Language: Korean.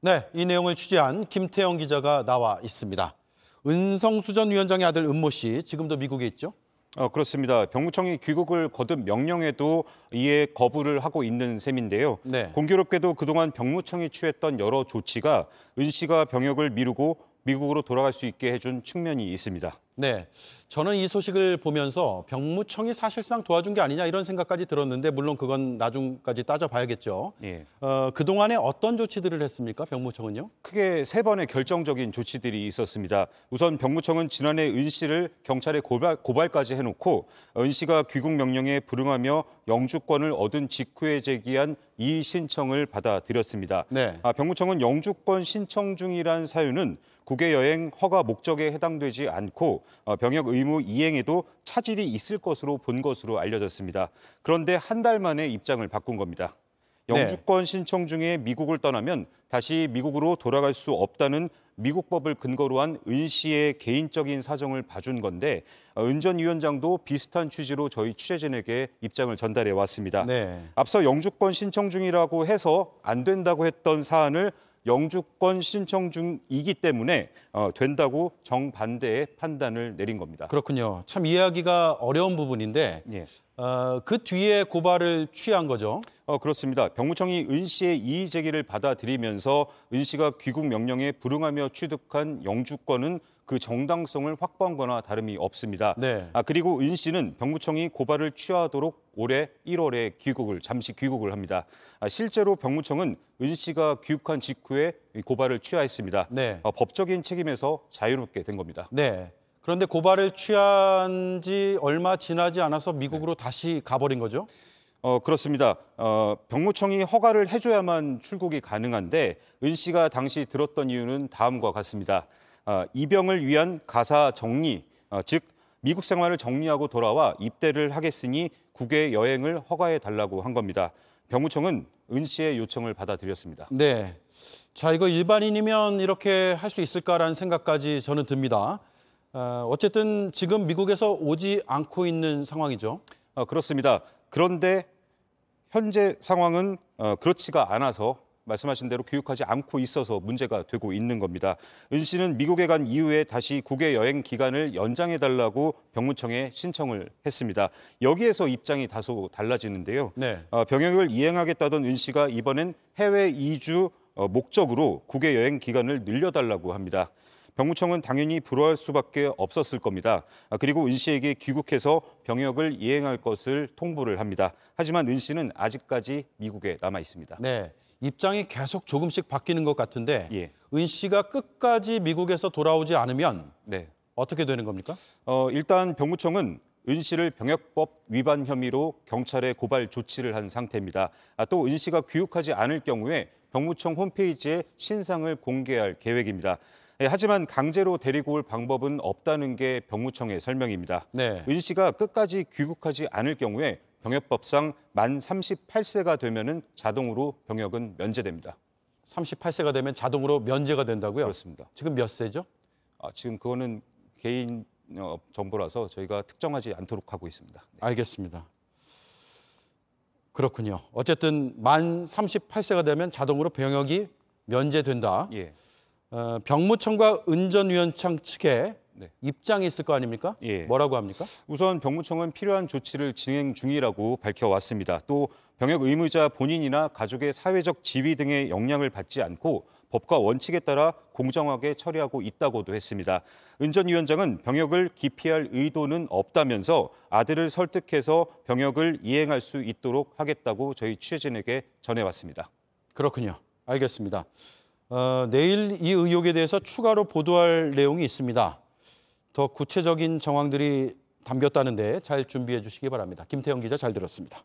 네, 이 내용을 취재한 김태영 기자가 나와 있습니다. 은성수 전 위원장의 아들 은모 씨, 지금도 미국에 있죠? 그렇습니다. 병무청이 귀국을 거듭 명령해도 이에 거부를 하고 있는 셈인데요. 네. 공교롭게도 그동안 병무청이 취했던 여러 조치가 은 씨가 병역을 미루고 미국으로 돌아갈 수 있게 해준 측면이 있습니다. 네, 저는 이 소식을 보면서 병무청이 사실상 도와준 게 아니냐 이런 생각까지 들었는데 물론 그건 나중까지 따져봐야겠죠. 예. 그동안에 어떤 조치들을 했습니까, 병무청은요? 크게 3번의 결정적인 조치들이 있었습니다. 우선 병무청은 지난해 은 씨를 경찰에 고발까지 해놓고 은 씨가 귀국 명령에 불응하며 영주권을 얻은 직후에 제기한 이의 신청을 받아들였습니다. 네. 병무청은 영주권 신청 중이란 사유는 국외 여행 허가 목적에 해당되지 않고 병역 의무 이행에도 차질이 있을 것으로 본 것으로 알려졌습니다. 그런데 한 달 만에 입장을 바꾼 겁니다. 영주권 신청 중에 미국을 떠나면 다시 미국으로 돌아갈 수 없다는 미국법을 근거로 한 은 씨의 개인적인 사정을 봐준 건데 은 전 위원장도 비슷한 취지로 저희 취재진에게 입장을 전달해 왔습니다. 네. 앞서 영주권 신청 중이라고 해서 안 된다고 했던 사안을 영주권 신청 중이기 때문에 된다고 정반대의 판단을 내린 겁니다. 그렇군요. 참 이해하기가 어려운 부분인데 예. 그 뒤에 고발을 취한 거죠? 그렇습니다. 병무청이 은 씨의 이의 제기를 받아들이면서 은 씨가 귀국 명령에 불응하며 취득한 영주권은 그 정당성을 확보한 거나 다름이 없습니다. 네. 그리고 은 씨는 병무청이 고발을 취하도록 올해 1월에 잠시 귀국을 합니다. 실제로 병무청은 은 씨가 귀국한 직후에 고발을 취하했습니다. 네. 법적인 책임에서 자유롭게 된 겁니다. 네. 그런데 고발을 취한 지 얼마 지나지 않아서 미국으로 다시 가버린 거죠? 그렇습니다. 병무청이 허가를 해줘야만 출국이 가능한데 은 씨가 당시 들었던 이유는 다음과 같습니다. 입영을 위한 가사 정리, 즉 미국 생활을 정리하고 돌아와 입대를 하겠으니 국외 여행을 허가해 달라고 한 겁니다. 병무청은 은 씨의 요청을 받아들였습니다. 네. 자, 이거 일반인이면 이렇게 할 수 있을까라는 생각까지 저는 듭니다. 어쨌든 지금 미국에서 오지 않고 있는 상황이죠. 그렇습니다. 그런데 현재 상황은 그렇지가 않아서 말씀하신 대로 귀국하지 않고 있어서 문제가 되고 있는 겁니다. 은 씨는 미국에 간 이후에 다시 국외 여행 기간을 연장해달라고 병무청에 신청을 했습니다. 여기에서 입장이 다소 달라지는데요. 네. 병역을 이행하겠다던 은 씨가 이번엔 해외 이주 목적으로 국외 여행 기간을 늘려달라고 합니다. 병무청은 당연히 불허할 수밖에 없었을 겁니다. 그리고 은 씨에게 귀국해서 병역을 이행할 것을 통보를 합니다. 하지만 은 씨는 아직까지 미국에 남아 있습니다. 네. 입장이 계속 조금씩 바뀌는 것 같은데 예. 은 씨가 끝까지 미국에서 돌아오지 않으면 네. 어떻게 되는 겁니까? 일단 병무청은 은 씨를 병역법 위반 혐의로 경찰에 고발 조치를 한 상태입니다. 또 은 씨가 귀국하지 않을 경우에 병무청 홈페이지에 신상을 공개할 계획입니다. 하지만 강제로 데리고 올 방법은 없다는 게 병무청의 설명입니다. 네. 은 씨가 끝까지 귀국하지 않을 경우에 병역법상 만 38세가 되면은 자동으로 병역은 면제됩니다. 38세가 되면 자동으로 면제가 된다고요? 그렇습니다. 지금 몇 세죠? 지금 그거는 개인 정보라서 저희가 특정하지 않도록 하고 있습니다. 네. 알겠습니다. 그렇군요. 어쨌든 만 38세가 되면 자동으로 병역이 면제된다. 예. 병무청과 은 전 위원장 측에 네. 입장이 있을 거 아닙니까? 예. 뭐라고 합니까? 우선 병무청은 필요한 조치를 진행 중이라고 밝혀왔습니다. 또 병역 의무자 본인이나 가족의 사회적 지위 등의 영향을 받지 않고 법과 원칙에 따라 공정하게 처리하고 있다고도 했습니다. 은 전 위원장은 병역을 기피할 의도는 없다면서 아들을 설득해서 병역을 이행할 수 있도록 하겠다고 저희 취재진에게 전해왔습니다. 그렇군요. 알겠습니다. 내일 이 의혹에 대해서 추가로 보도할 내용이 있습니다. 더 구체적인 정황들이 담겼다는데 잘 준비해 주시기 바랍니다. 김태영 기자 잘 들었습니다.